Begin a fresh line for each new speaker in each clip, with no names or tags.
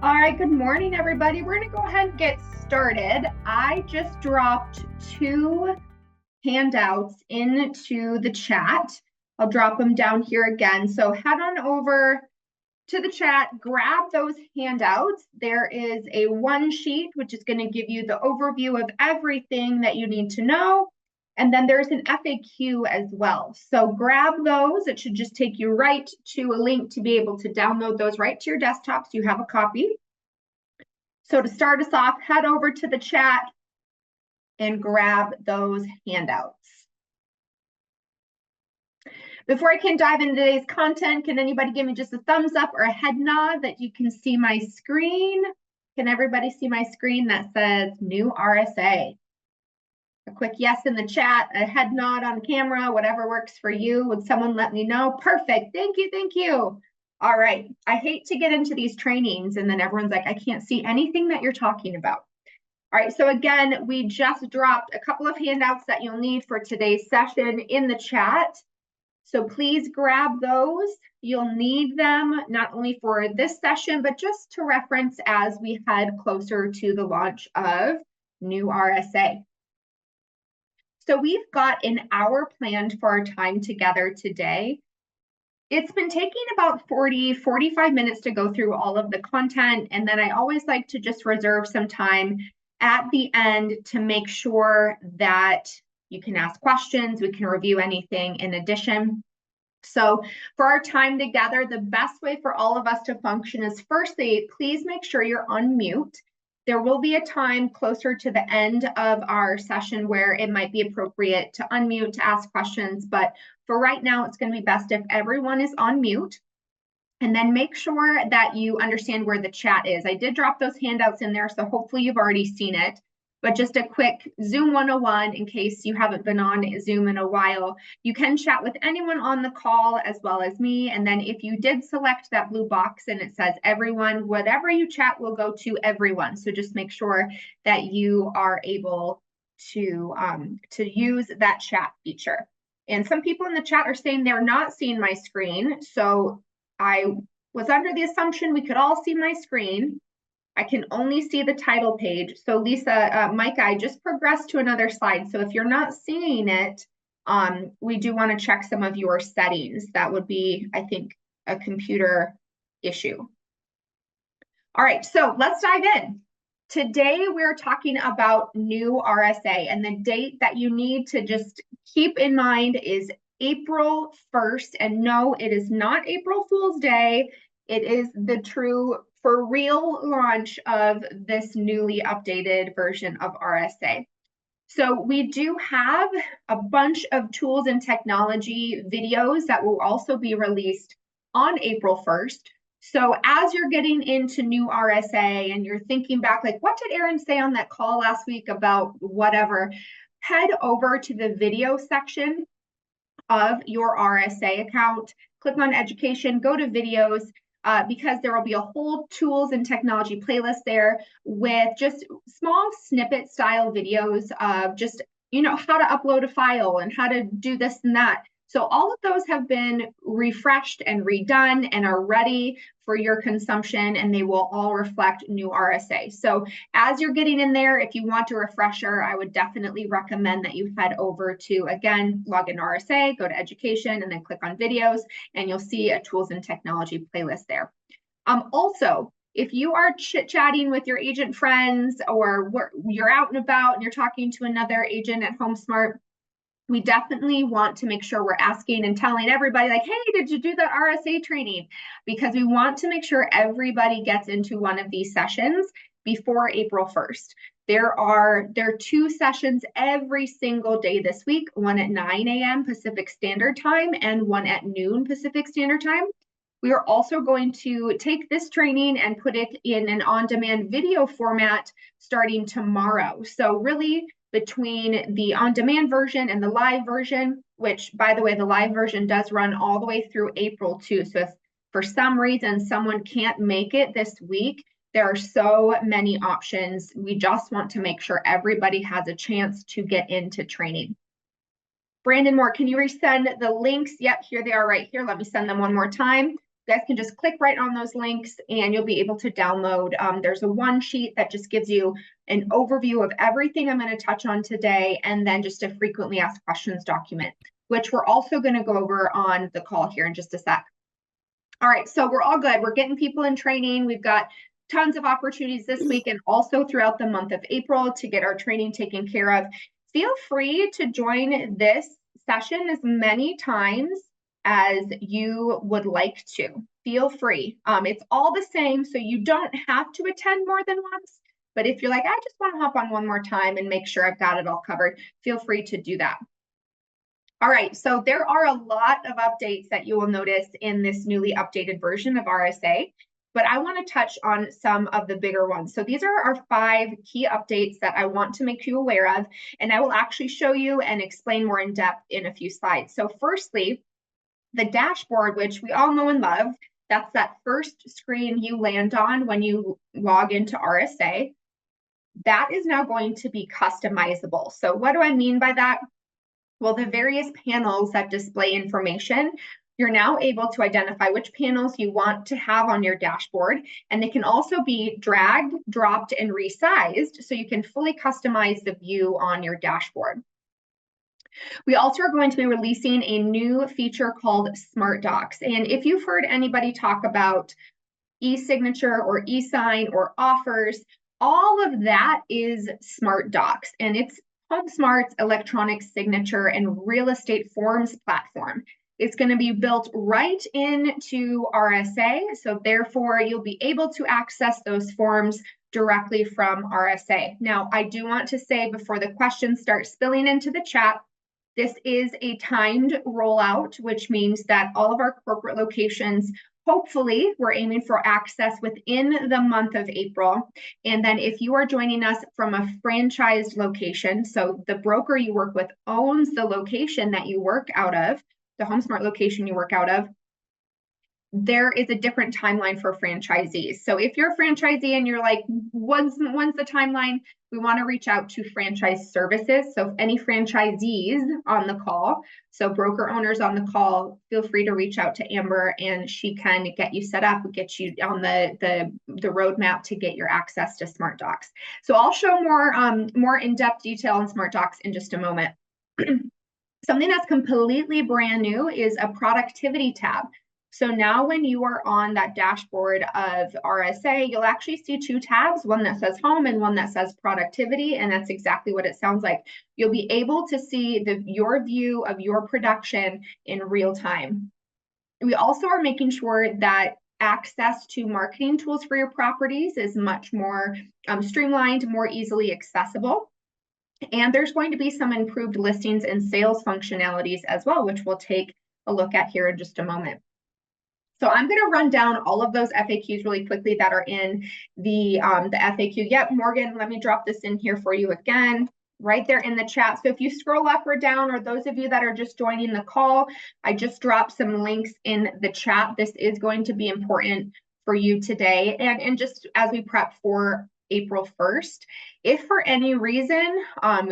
All right, good morning, everybody. We're going to go ahead and get started. I just dropped 2 handouts into the chat. I'll drop them down here again. So head on over to the chat, grab those handouts. There is a 1 sheet, which is going to give you the overview of everything that you need to know. And then there's an FAQ as well. So grab those. It should just take you right to a link to be able to download those right to your desktop so you have a copy. So to start us off, head over to the chat and grab those handouts. Before I can dive into today's content, can anybody give me just a thumbs up or a head nod that you can see my screen? Can everybody see my screen that says new RSA? A quick yes in the chat, a head nod on camera, whatever works for you. Would someone let me know? Perfect. Thank you. Thank you. All right. I hate to get into these trainings and then everyone's like, I can't see anything that you're talking about. All right. So again, we just dropped a couple of handouts that you'll need for today's session in the chat. So please grab those. You'll need them not only for this session, but just to reference as we head closer to the launch of new RSA. So we've got an hour planned for our time together today. It's been taking about 45 minutes to go through all of the content. And then I always like to just reserve some time at the end to make sure that you can ask questions, we can review anything in addition. So for our time together, the best way for all of us to function is firstly, please make sure you're on mute. There will be a time closer to the end of our session where it might be appropriate to unmute to ask questions, but for right now, it's going to be best if everyone is on mute. And then make sure that you understand where the chat is. I did drop those handouts in there, so hopefully you've already seen it. But just a quick Zoom 101 in case you haven't been on Zoom in a while. You can chat with anyone on the call as well as me. And then if you did select that blue box and it says everyone, whatever you chat will go to everyone. So just make sure that you are able to use that chat feature. And some people in the chat are saying they're not seeing my screen. So I was under the assumption we could all see my screen. I can only see the title page. So Lisa, Micah, I just progressed to another slide. So if you're not seeing it, we do want to check some of your settings. That would be, I think, a computer issue. All right, so let's dive in. Today, we're talking about new RSA, and the date that you need to just keep in mind is April 1st. And no, it is not April Fool's Day. It is the true for real launch of this newly updated version of RSA. So we do have a bunch of tools and technology videos that will also be released on April 1st. So as you're getting into new RSA and you're thinking back, like, what did Erin say on that call last week about whatever, head over to the video section of your RSA account, click on education, go to videos, because there will be a whole tools and technology playlist there with just small snippet style videos of just, how to upload a file and how to do this and that. So all of those have been refreshed and redone and are ready for your consumption, and they will all reflect new RSA. So as you're getting in there, if you want a refresher, I would definitely recommend that you head over to, again, log in RSA, go to education, and then click on videos, and you'll see a tools and technology playlist there. Also, if you are chit-chatting with your agent friends or you're out and about and you're talking to another agent at HomeSmart, we definitely want to make sure we're asking and telling everybody, like, hey, did you do that RSA training? Because we want to make sure everybody gets into one of these sessions before April 1st. There are 2 sessions every single day this week, one at 9 a.m. Pacific Standard Time and one at noon Pacific Standard Time. We are also going to take this training and put it in an on-demand video format starting tomorrow. So really, between the on-demand version and the live version, which, by the way, the live version does run all the way through April too. So if for some reason someone can't make it this week, there are so many options. We just want to make sure everybody has a chance to get into training. Brandon Moore, can you resend the links? Yep, here they are right here. Let me send them one more time. You guys can just click right on those links and you'll be able to download. There's a one sheet that just gives you an overview of everything I'm going to touch on today, and then just a frequently asked questions document, which we're also going to go over on the call here in just a sec. All right, so we're all good. We're getting people in training. We've got tons of opportunities this week and also throughout the month of April to get our training taken care of. Feel free to join this session as many times as you would like to. Feel free. It's all the same, so you don't have to attend more than once. But if you're like, I just want to hop on one more time and make sure I've got it all covered, feel free to do that. All right, so there are a lot of updates that you will notice in this newly updated version of RSA, but I want to touch on some of the bigger ones. So these are our 5 key updates that I want to make you aware of, and I will actually show you and explain more in depth in a few slides. So firstly, the dashboard, which we all know and love, that's that first screen you land on when you log into RSA. That is now going to be customizable. So what do I mean by that? Well, the various panels that display information, you're now able to identify which panels you want to have on your dashboard, and they can also be dragged, dropped, and resized so you can fully customize the view on your dashboard. We also are going to be releasing a new feature called Smart Docs, and if you've heard anybody talk about e-signature or e-sign or offers, all of that is Smart Docs, and it's HomeSmart's electronic signature and real estate forms platform. It's going to be built right into RSA, so therefore you'll be able to access those forms directly from RSA. Now, I do want to say before the questions start spilling into the chat, this is a timed rollout, which means that all of our corporate locations, hopefully, we're aiming for access within the month of April. And then if you are joining us from a franchised location, so the broker you work with owns the location that you work out of, the HomeSmart location you work out of, there is a different timeline for franchisees. So if you're a franchisee and you're like, when's the timeline? We want to reach out to franchise services. So if any franchisees on the call, so broker owners on the call, feel free to reach out to Amber and she can get you set up, get you on the roadmap to get your access to Smart Docs. So I'll show more in-depth detail on Smart Docs in just a moment. Something that's completely brand new is a productivity tab. So now when you are on that dashboard of RSA, you'll actually see 2 tabs, one that says home and one that says productivity, and that's exactly what it sounds like. You'll be able to see your view of your production in real time. We also are making sure that access to marketing tools for your properties is much more streamlined, more easily accessible. And there's going to be some improved listings and sales functionalities as well, which we'll take a look at here in just a moment. So I'm going to run down all of those FAQs really quickly that are in the FAQ. Yep, Morgan, let me drop this in here for you again, right there in the chat. So if you scroll up or down, or those of you that are just joining the call, I just dropped some links in the chat. This is going to be important for you today. And just as we prep for April 1st. If for any reason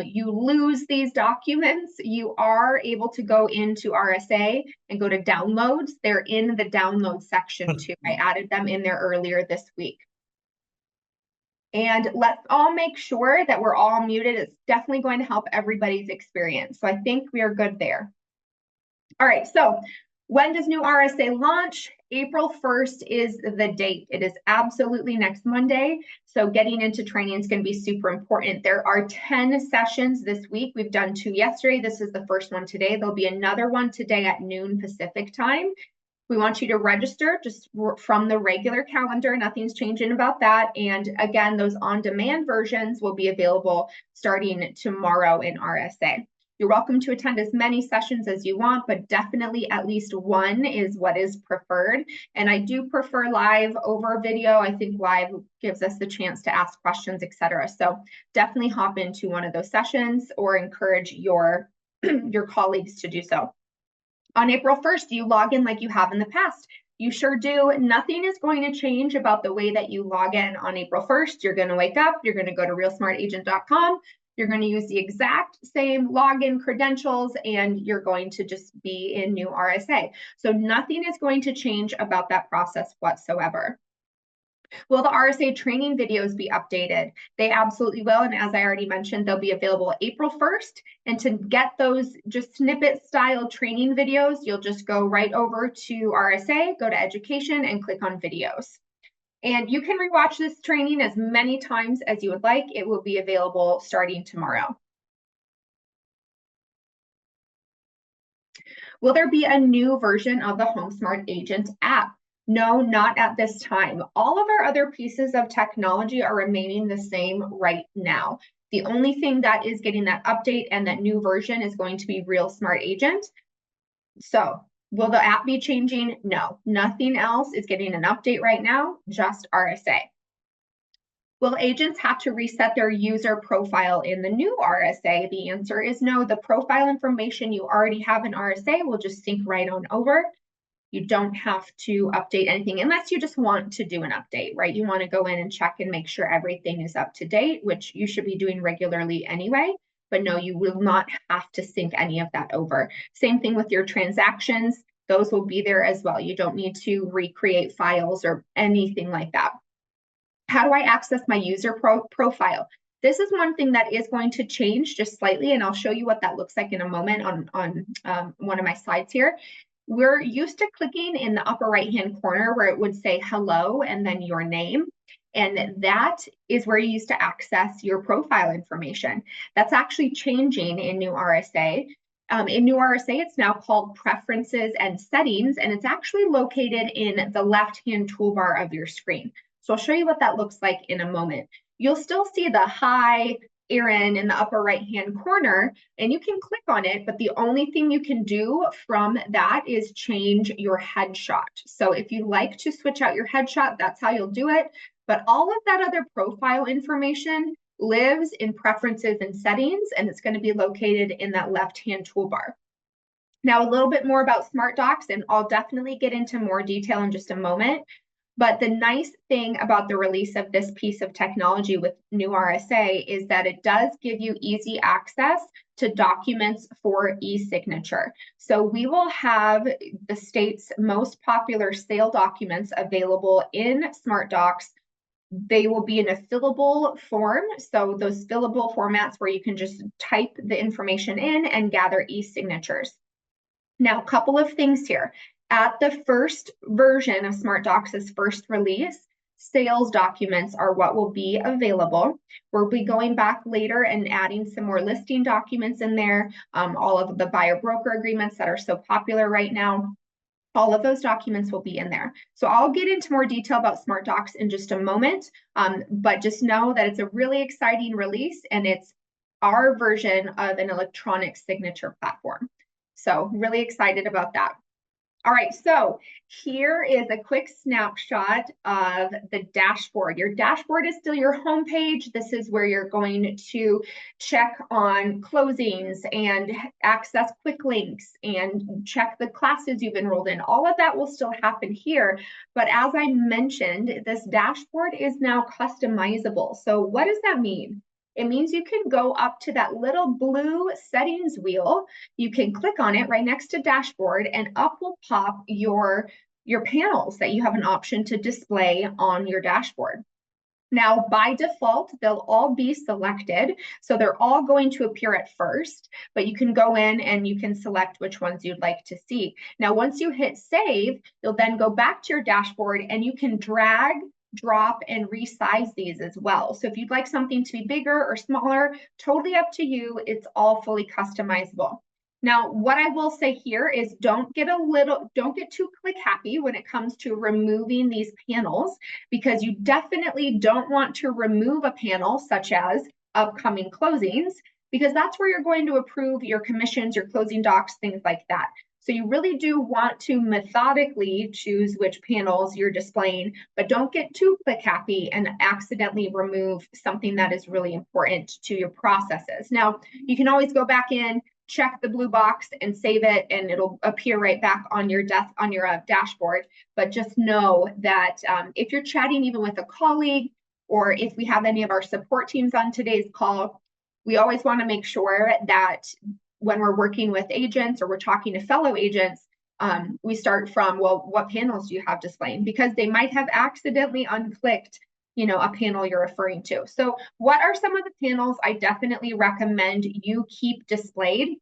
you lose these documents, you are able to go into RSA and go to downloads. They're in the download section too. I added them in there earlier this week. And let's all make sure that we're all muted. It's definitely going to help everybody's experience. So I think we are good there. All right, so when does new RSA launch? April 1st is the date. It is absolutely next Monday. So getting into training is going to be super important. There are 10 sessions this week. We've done 2 yesterday. This is the first one today. There'll be another one today at noon Pacific time. We want you to register just from the regular calendar. Nothing's changing about that. And again, those on-demand versions will be available starting tomorrow in RSA. You're welcome to attend as many sessions as you want, but definitely at least one is what is preferred. And I do prefer live over video. I think live gives us the chance to ask questions, etc. So definitely hop into one of those sessions or encourage your colleagues to do so. On April 1st, you log in like you have in the past. You sure do. Nothing is going to change about the way that you log in on April 1st. You're going to wake up, you're going to go to realsmartagent.com. You're going to use the exact same login credentials, and you're going to just be in new RSA. So nothing is going to change about that process whatsoever. Will the RSA training videos be updated? They absolutely will. And as I already mentioned, they'll be available April 1st. And to get those just snippet style training videos, you'll just go right over to RSA, go to education, and click on videos. And you can rewatch this training as many times as you would like. It will be available starting tomorrow. Will there be a new version of the HomeSmart Agent app? No, not at this time. All of our other pieces of technology are remaining the same right now. The only thing that is getting that update and that new version is going to be Real Smart Agent. So will the app be changing? No, nothing else is getting an update right now, just RSA. Will agents have to reset their user profile in the new RSA? The answer is no. The profile information you already have in RSA will just sync right on over. You don't have to update anything unless you just want to do an update, right? You want to go in and check and make sure everything is up to date, which you should be doing regularly anyway. But no, you will not have to sync any of that over. Same thing with your transactions. Those will be there as well. You don't need to recreate files or anything like that. How do I access my user profile? This is one thing that is going to change just slightly, and I'll show you what that looks like in a moment on one of my slides here. We're used to clicking in the upper right-hand corner where it would say hello and then your name. And that is where you used to access your profile information. That's actually changing in new RSA. In new RSA, it's now called Preferences and Settings, and it's actually located in the left-hand toolbar of your screen. So I'll show you what that looks like in a moment. You'll still see the hi, Erin in the upper right-hand corner, and you can click on it, but the only thing you can do from that is change your headshot. So if you like to switch out your headshot, that's how you'll do it. But all of that other profile information lives in Preferences and Settings, and it's going to be located in that left-hand toolbar. Now, a little bit more about Smart Docs, and I'll definitely get into more detail in just a moment. But the nice thing about the release of this piece of technology with new RSA is that it does give you easy access to documents for e-signature. So we will have the state's most popular sale documents available in Smart Docs. They will be in a fillable form. So those fillable formats where you can just type the information in and gather e-signatures. Now, a couple of things here. At the first version of Smart Docs' first release, sales documents are what will be available. We'll be going back later and adding some more listing documents in there, all of the buyer-broker agreements that are so popular right now. All of those documents will be in there. So I'll get into more detail about Smart Docs in just a moment, but just know that it's a really exciting release, and it's our version of an electronic signature platform. So really excited about that. All right, so here is a quick snapshot of the dashboard. Your dashboard is still your home page. This is where you're going to check on closings and access quick links and check the classes you've enrolled in. All of that will still happen here. But as I mentioned, this dashboard is now customizable. So what does that mean? It means you can go up to that little blue settings wheel. You can click on it right next to dashboard, and up will pop your panels that you have an option to display on your dashboard. Now, by default, they'll all be selected. So they're all going to appear at first, but you can go in and you can select which ones you'd like to see. Now, once you hit save, you'll then go back to your dashboard and you can drag, drop, and resize these as well. So if you'd like something to be bigger or smaller, totally up to you. It's all fully customizable. Now, what I will say here is don't get too click happy when it comes to removing these panels, because you definitely don't want to remove a panel such as upcoming closings, because that's where you're going to approve your commissions, your closing docs, things like that. So you really do want to methodically choose which panels you're displaying, but don't get too click happy and accidentally remove something that is really important to your processes. Now, you can always go back in, check the blue box and save it, and it'll appear right back on your dashboard. But just know that if you're chatting even with a colleague, or if we have any of our support teams on today's call, we always want to make sure that when we're working with agents or we're talking to fellow agents, we start from, well, what panels do you have displaying? Because they might have accidentally unclicked, a panel you're referring to. So what are some of the panels I definitely recommend you keep displayed?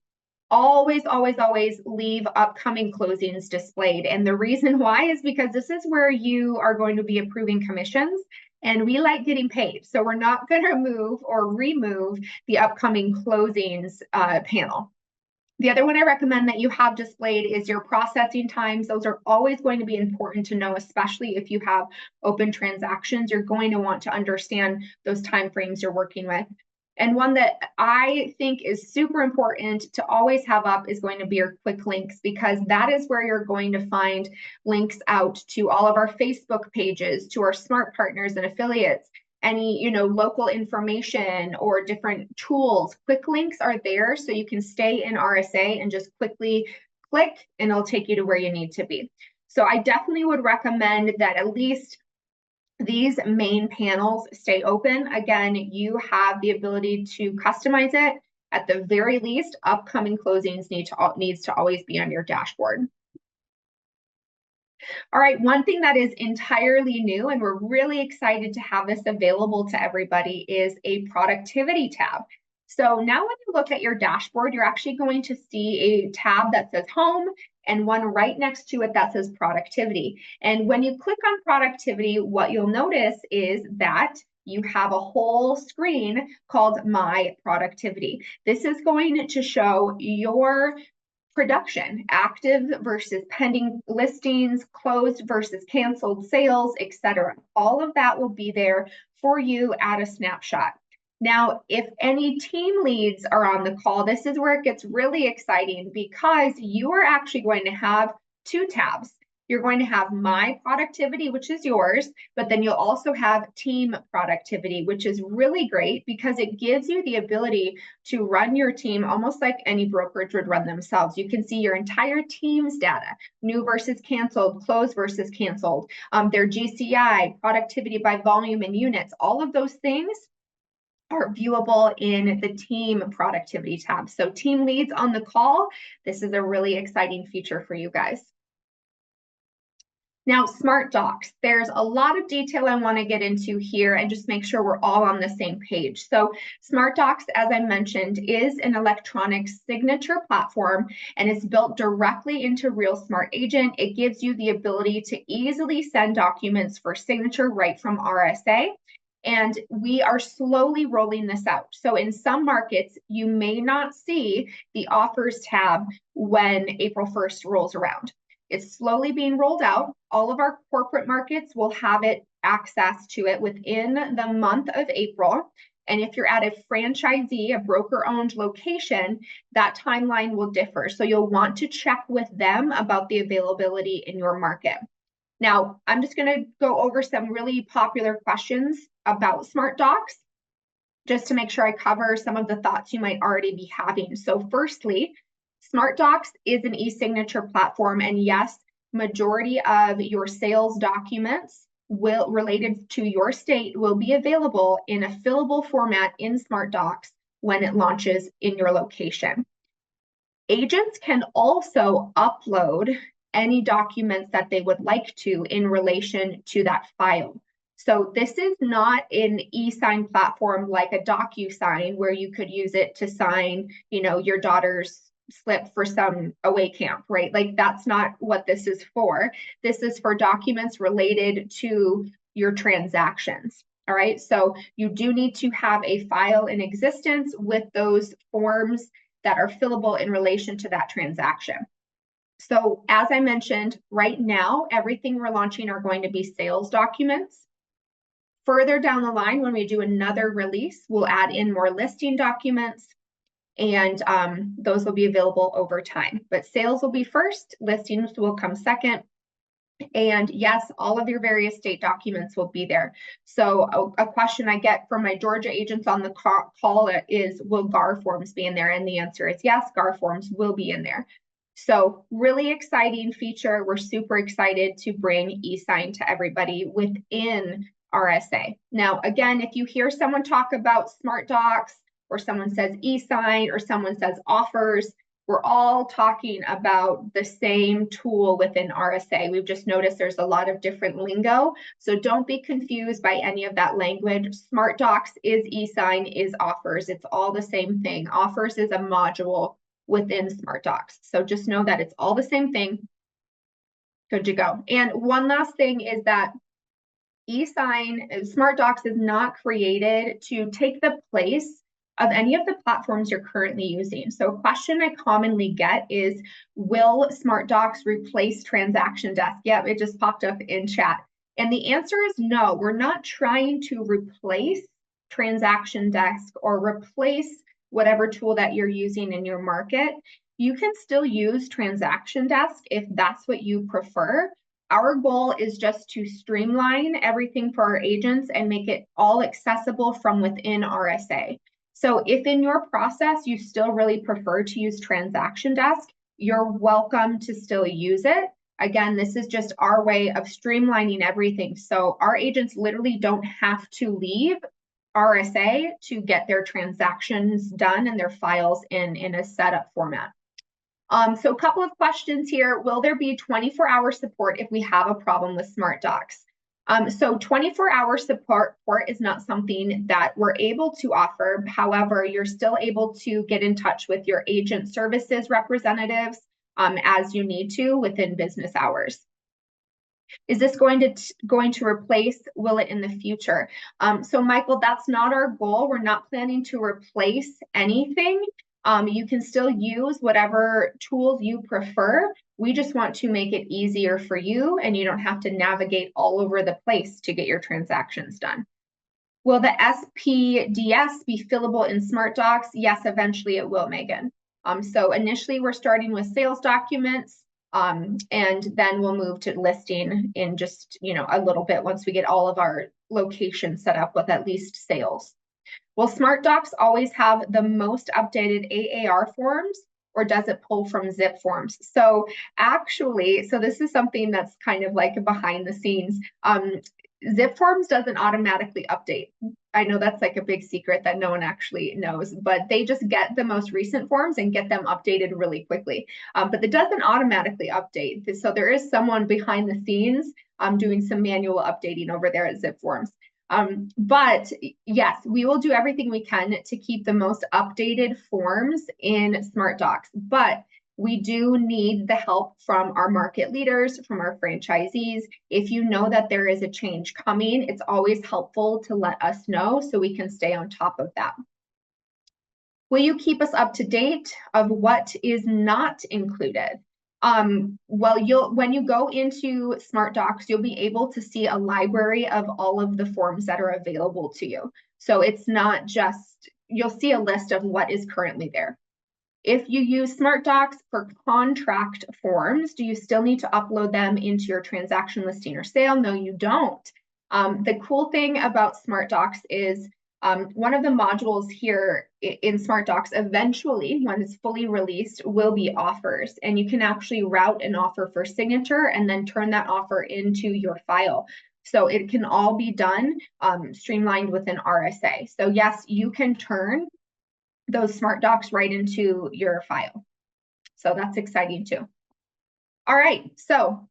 Always, always, always leave upcoming closings displayed. And the reason why is because this is where you are going to be approving commissions, and we like getting paid. So we're not going to move or remove the upcoming closings panel. The other one I recommend that you have displayed is your processing times. Those are always going to be important to know, especially if you have open transactions. You're going to want to understand those time frames you're working with. And one that I think is super important to always have up is going to be your quick links, because that is where you're going to find links out to all of our Facebook pages, to our smart partners and affiliates, any local information or different tools. Quick links are there so you can stay in RSA and just quickly click and it'll take you to where you need to be. So I definitely would recommend that at least these main panels stay open. Again, you have the ability to customize it. At the very least, upcoming closings needs to always be on your dashboard. All right, one thing that is entirely new, and we're really excited to have this available to everybody, is a productivity tab. So now when you look at your dashboard, you're actually going to see a tab that says home and one right next to it that says productivity. And when you click on productivity, what you'll notice is that you have a whole screen called My Productivity. This is going to show your production, active versus pending listings, closed versus canceled sales, etc. All of that will be there for you at a snapshot. Now, if any team leads are on the call, this is where it gets really exciting, because you are actually going to have two tabs. You're going to have My Productivity, which is yours, but then you'll also have Team Productivity, which is really great because it gives you the ability to run your team almost like any brokerage would run themselves. You can see your entire team's data, new versus canceled, closed versus canceled, their GCI, productivity by volume and units. All of those things are viewable in the Team Productivity tab. So team leads on the call, this is a really exciting feature for you guys. Now, Smart Docs, there's a lot of detail I want to get into here and just make sure we're all on the same page. So Smart Docs, as I mentioned, is an electronic signature platform, and it's built directly into Real Smart Agent. It gives you the ability to easily send documents for signature right from RSA. And we are slowly rolling this out. So in some markets, you may not see the offers tab when April 1st rolls around. It's slowly being rolled out. All of our corporate markets will have access to it within the month of April. And if you're at a franchisee, a broker-owned location, that timeline will differ. So you'll want to check with them about the availability in your market. Now, I'm just going to go over some really popular questions about Smart Docs, just to make sure I cover some of the thoughts you might already be having. So firstly, Smart Docs is an e-signature platform, and yes, majority of your sales documents related to your state will be available in a fillable format in Smart Docs when it launches in your location. Agents can also upload any documents that they would like to in relation to that file. So this is not an e-sign platform like a DocuSign where you could use it to sign, your daughter's slip for some away camp, right? Like that's not what this is for. This is for documents related to your transactions. All right. So you do need to have a file in existence with those forms that are fillable in relation to that transaction. So as I mentioned, right now, everything we're launching are going to be sales documents. Further down the line, when we do another release, we'll add in more listing documents, and those will be available over time. But sales will be first, listings will come second. And yes, all of your various state documents will be there. So a question I get from my Georgia agents on the call is, will GAR forms be in there? And the answer is yes, GAR forms will be in there. So really exciting feature. We're super excited to bring e-sign to everybody within RSA. Now, again, if you hear someone talk about Smart Docs or someone says e-sign, or someone says offers. We're all talking about the same tool within RSA. We've just noticed there's a lot of different lingo. So don't be confused by any of that language. Smart Docs is e-sign, is offers. It's all the same thing. Offers is a module within Smart Docs. So just know that it's all the same thing. Good to go. And one last thing is that e-sign, Smart Docs is not created to take the place of any of the platforms you're currently using. So a question I commonly get is, will Smart Docs replace Transaction Desk? Yep, it just popped up in chat. And the answer is no, we're not trying to replace Transaction Desk or replace whatever tool that you're using in your market. You can still use Transaction Desk if that's what you prefer. Our goal is just to streamline everything for our agents and make it all accessible from within RSA. So if in your process you still really prefer to use Transaction Desk, you're welcome to still use it. Again, this is just our way of streamlining everything. So our agents literally don't have to leave RSA to get their transactions done and their files in a setup format. So a couple of questions here. Will there be 24-hour support if we have a problem with Smart Docs? So 24-hour support is not something that we're able to offer. However, you're still able to get in touch with your agent services representatives as you need to within business hours. Is this going to replace? Will it in the future? So Michael, that's not our goal. We're not planning to replace anything. You can still use whatever tools you prefer. We just want to make it easier for you, and you don't have to navigate all over the place to get your transactions done. Will the SPDS be fillable in Smart Docs? Yes, eventually it will, Megan. So initially we're starting with sales documents, and then we'll move to listing in just, a little bit once we get all of our locations set up with at least sales. Will Smart Docs always have the most updated AAR forms, or does it pull from zip forms? So actually, this is something that's kind of like behind the scenes. Zip forms doesn't automatically update. I know that's like a big secret that no one actually knows, but they just get the most recent forms and get them updated really quickly. But it doesn't automatically update. So there is someone behind the scenes doing some manual updating over there at zip forms. But yes, we will do everything we can to keep the most updated forms in Smart Docs, but we do need the help from our market leaders, from our franchisees. If you know that there is a change coming, it's always helpful to let us know so we can stay on top of that. Will you keep us up to date of what is not included? Well, when you go into Smart Docs, you'll be able to see a library of all of the forms that are available to you. So it's not just, you'll see a list of what is currently there. If you use Smart Docs for contract forms, do you still need to upload them into your transaction listing or sale? No, you don't. The cool thing about Smart Docs is one of the modules here in Smart Docs eventually, when it's fully released, will be offers. And you can actually route an offer for signature and then turn that offer into your file. So it can all be done streamlined within RSA. So yes, you can turn those Smart Docs right into your file. So that's exciting too. All right, so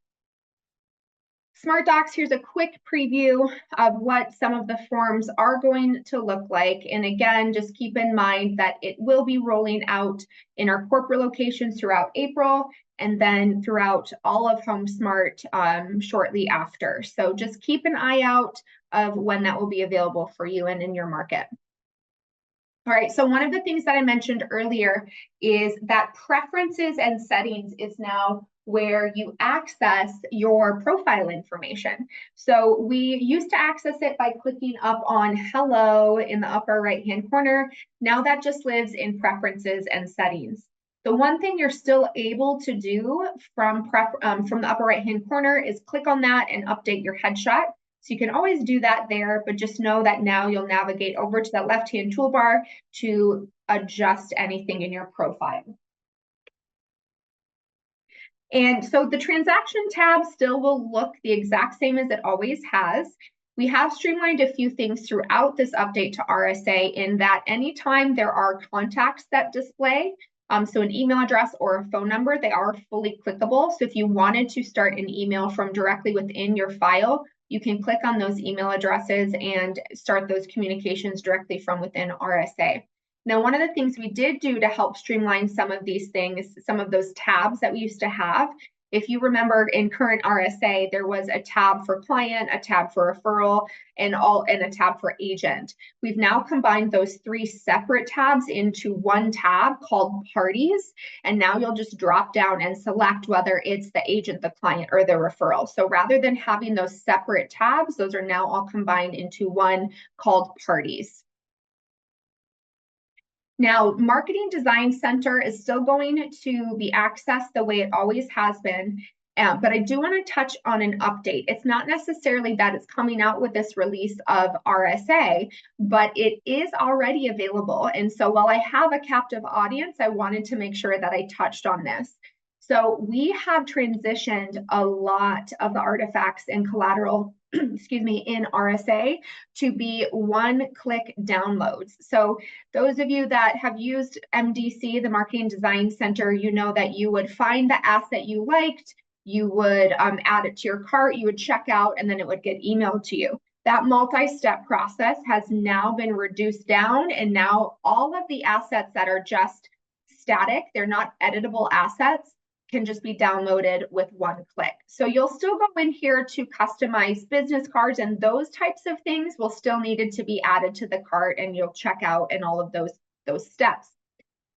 Smart Docs, here's a quick preview of what some of the forms are going to look like. And again, just keep in mind that it will be rolling out in our corporate locations throughout April and then throughout all of HomeSmart shortly after. So just keep an eye out of when that will be available for you and in your market. All right, so one of the things that I mentioned earlier is that preferences and settings is now where you access your profile information. So we used to access it by clicking up on hello in the upper right-hand corner. Now that just lives in preferences and settings. The one thing you're still able to do from the upper right-hand corner is click on that and update your headshot. So you can always do that there, but just know that now you'll navigate over to that left-hand toolbar to adjust anything in your profile. And so the transaction tab still will look the exact same as it always has. We have streamlined a few things throughout this update to RSA in that anytime there are contacts that display, so an email address or a phone number, they are fully clickable. So if you wanted to start an email from directly within your file, you can click on those email addresses and start those communications directly from within RSA. Now, one of the things we did do to help streamline some of these things, some of those tabs that we used to have, if you remember in current RSA, there was a tab for client, a tab for referral, and a tab for agent. We've now combined those three separate tabs into one tab called parties. And now you'll just drop down and select whether it's the agent, the client, or the referral. So rather than having those separate tabs, those are now all combined into one called parties. Now, Marketing Design Center is still going to be accessed the way it always has been, but I do want to touch on an update. It's not necessarily that it's coming out with this release of RSA, but it is already available. And so while I have a captive audience, I wanted to make sure that I touched on this. So we have transitioned a lot of the artifacts and collateral, excuse me, in RSA to be one-click downloads. So those of you that have used MDC, the Marketing Design Center, you know that you would find the asset you liked, you would add it to your cart, you would check out, and then it would get emailed to you. That multi-step process has now been reduced down, and now all of the assets that are just static, they're not editable assets, can just be downloaded with one click. So you'll still go in here to customize business cards, and those types of things will still needed to be added to the cart, and you'll check out and all of those steps.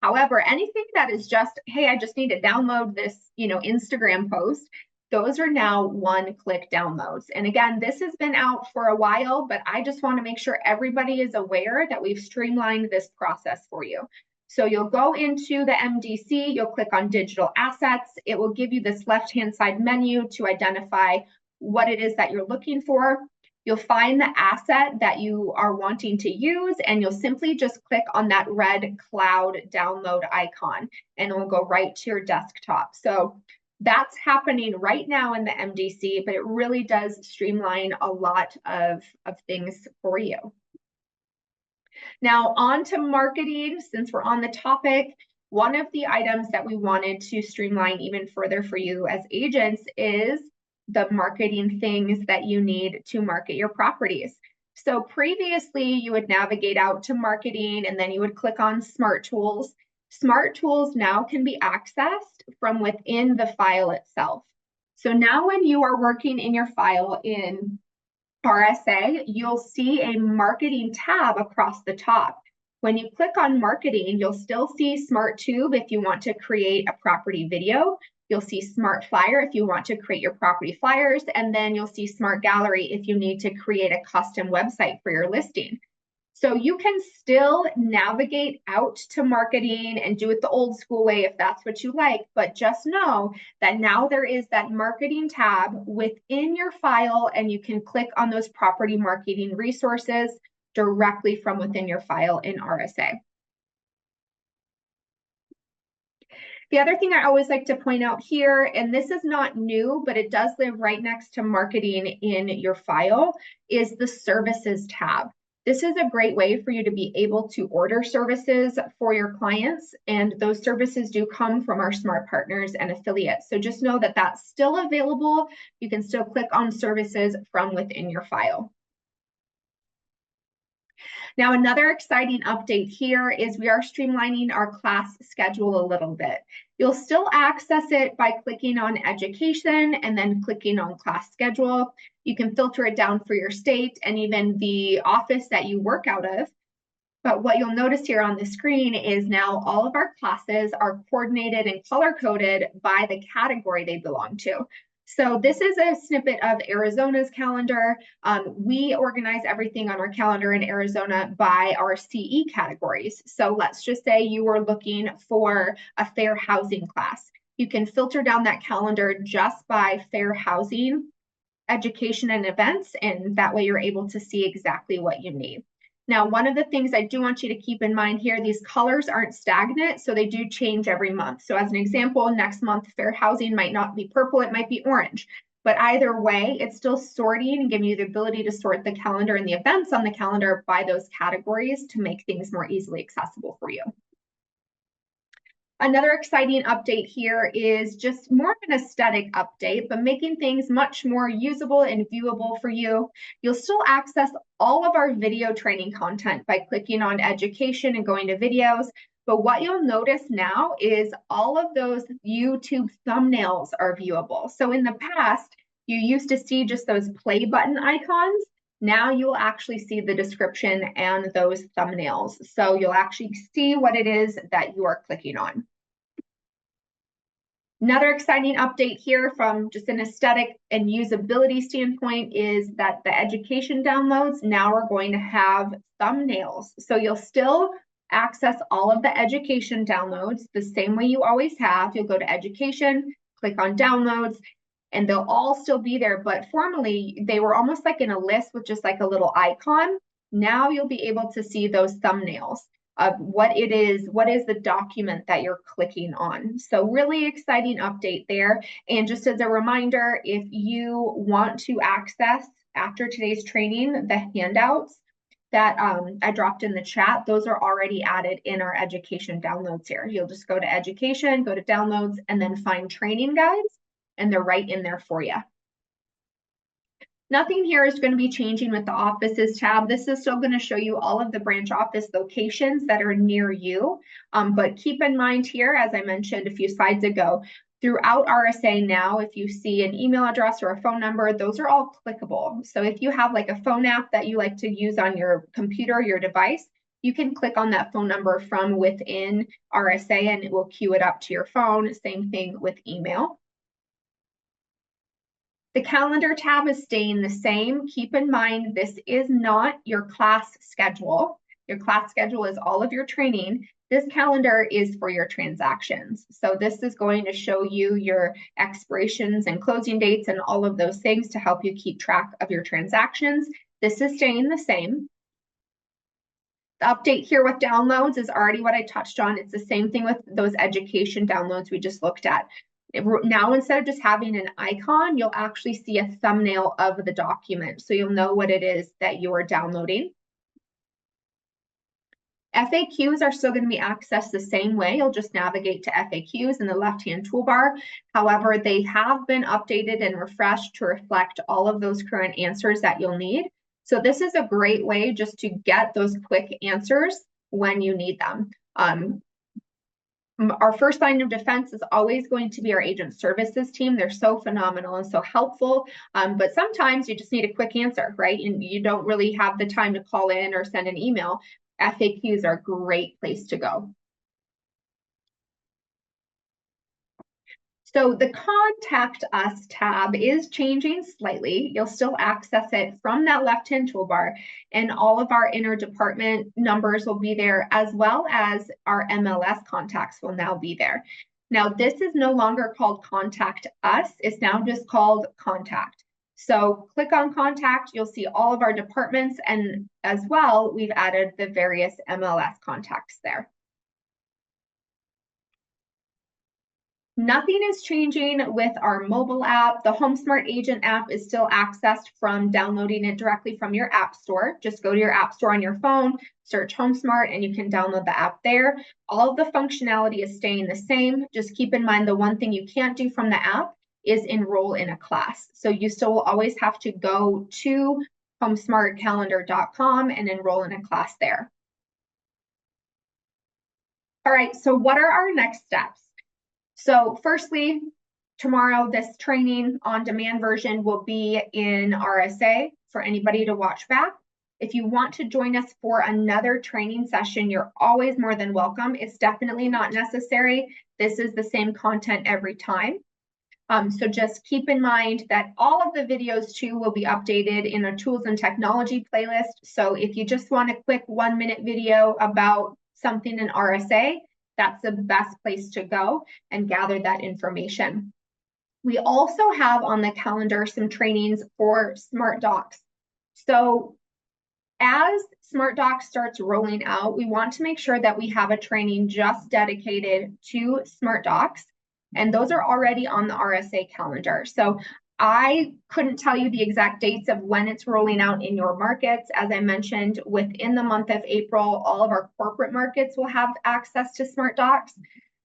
However, anything that is just, hey, I just need to download this, Instagram post, those are now one-click downloads. And again, this has been out for a while, but I just want to make sure everybody is aware that we've streamlined this process for you. So you'll go into the MDC, you'll click on digital assets. It will give you this left-hand side menu to identify what it is that you're looking for. You'll find the asset that you are wanting to use, and you'll simply just click on that red cloud download icon, and it will go right to your desktop. So that's happening right now in the MDC, but it really does streamline a lot of things for you. Now, on to marketing. Since we're on the topic, one of the items that we wanted to streamline even further for you as agents is the marketing things that you need to market your properties. So previously, you would navigate out to marketing, and then you would click on Smart Tools. Smart Tools now can be accessed from within the file itself. So now when you are working in your file in RSA, you'll see a marketing tab across the top. When you click on marketing, you'll still see Smart Tube if you want to create a property video. You'll see Smart Flyer if you want to create your property flyers, and then you'll see Smart Gallery if you need to create a custom website for your listing. So you can still navigate out to marketing and do it the old school way if that's what you like, but just know that now there is that marketing tab within your file, and you can click on those property marketing resources directly from within your file in RSA. The other thing I always like to point out here, and this is not new, but it does live right next to marketing in your file, is the services tab. This is a great way for you to be able to order services for your clients, and those services do come from our smart partners and affiliates. So just know that that's still available. You can still click on services from within your file. Now, another exciting update here is we are streamlining our class schedule a little bit. You'll still access it by clicking on education and then clicking on class schedule. You can filter it down for your state and even the office that you work out of. But what you'll notice here on the screen is now all of our classes are coordinated and color-coded by the category they belong to. So this is a snippet of Arizona's calendar. We organize everything on our calendar in Arizona by our CE categories. So let's just say you were looking for a fair housing class. You can filter down that calendar just by fair housing, education, and events, and that way you're able to see exactly what you need. Now, one of the things I do want you to keep in mind here, these colors aren't stagnant, so they do change every month. So as an example, next month, fair housing might not be purple, it might be orange. But either way, it's still sorting and giving you the ability to sort the calendar and the events on the calendar by those categories to make things more easily accessible for you. Another exciting update here is just more of an aesthetic update, but making things much more usable and viewable for you. You'll still access all of our video training content by clicking on education and going to videos. But what you'll notice now is all of those YouTube thumbnails are viewable. So in the past, you used to see just those play button icons. Now you'll actually see the description and those thumbnails. So you'll actually see what it is that you are clicking on. Another exciting update here from just an aesthetic and usability standpoint is that the education downloads now are going to have thumbnails. So you'll still access all of the education downloads the same way you always have. You'll go to education, click on downloads, and they'll all still be there. But formerly, they were almost like in a list with just like a little icon. Now you'll be able to see those thumbnails of what is the document that you're clicking on. So really exciting update there. And just as a reminder, if you want to access after today's training, the handouts that I dropped in the chat, those are already added in our education downloads here. You'll just go to education, go to downloads, and then find training guides, and they're right in there for you. Nothing here is going to be changing with the offices tab. This is still going to show you all of the branch office locations that are near you. But keep in mind here, as I mentioned a few slides ago, throughout RSA now, if you see an email address or a phone number, those are all clickable. So if you have like a phone app that you like to use on your computer, your device, you can click on that phone number from within RSA and it will queue it up to your phone. Same thing with email. The calendar tab is staying the same. Keep in mind, this is not your class schedule. Your class schedule is all of your training. This calendar is for your transactions. So this is going to show you your expirations and closing dates and all of those things to help you keep track of your transactions. This is staying the same. The update here with downloads is already what I touched on. It's the same thing with those education downloads we just looked at. Now, instead of just having an icon, you'll actually see a thumbnail of the document. So you'll know what it is that you are downloading. FAQs are still going to be accessed the same way. You'll just navigate to FAQs in the left-hand toolbar. However, they have been updated and refreshed to reflect all of those current answers that you'll need. So this is a great way just to get those quick answers when you need them. Our first line of defense is always going to be our agent services team. They're so phenomenal and so helpful, but sometimes you just need a quick answer, right? And you don't really have the time to call in or send an email. FAQs are a great place to go. So the Contact Us tab is changing slightly. You'll still access it from that left-hand toolbar, and all of our inter-department numbers will be there, as well as our MLS contacts will now be there. Now, this is no longer called Contact Us. It's now just called Contact. So click on Contact, you'll see all of our departments, and as well, we've added the various MLS contacts there. Nothing is changing with our mobile app. The HomeSmart Agent app is still accessed from downloading it directly from your app store. Just go to your app store on your phone, search HomeSmart, and you can download the app there. All of the functionality is staying the same. Just keep in mind the one thing you can't do from the app is enroll in a class. So you still will always have to go to homesmartcalendar.com and enroll in a class there. All right, so what are our next steps? So firstly, tomorrow, this training on demand version will be in RSA for anybody to watch back. If you want to join us for another training session, you're always more than welcome. It's definitely not necessary. This is the same content every time. So just keep in mind that all of the videos too will be updated in a tools and technology playlist. So if you just want a quick 1-minute video about something in RSA, that's the best place to go and gather that information. We also have on the calendar some trainings for Smart Docs. So as Smart Docs starts rolling out, we want to make sure that we have a training just dedicated to Smart Docs. And those are already on the RSA calendar. So I couldn't tell you the exact dates of when it's rolling out in your markets. As I mentioned, within the month of April, all of our corporate markets will have access to Smart Docs.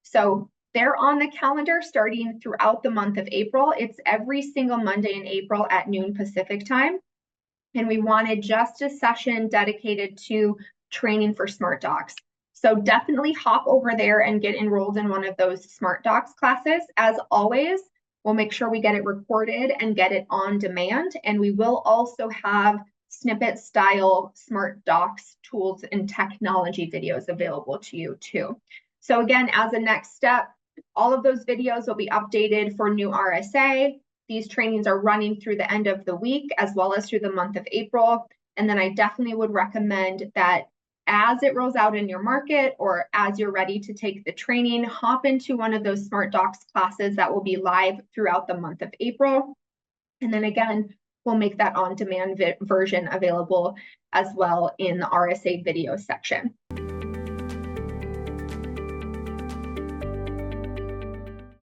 So they're on the calendar starting throughout the month of April. It's every single Monday in April at noon Pacific time. And we wanted just a session dedicated to training for Smart Docs. So definitely hop over there and get enrolled in one of those Smart Docs classes. As always, we'll make sure we get it recorded and get it on demand. And we will also have snippet style Smart Docs tools and technology videos available to you too. So again, as a next step, all of those videos will be updated for new RSA. These trainings are running through the end of the week as well as through the month of April. And then I definitely would recommend that as it rolls out in your market or as you're ready to take the training, hop into one of those Smart Docs classes that will be live throughout the month of April. And then again, we'll make that on-demand version available as well in the RSA video section.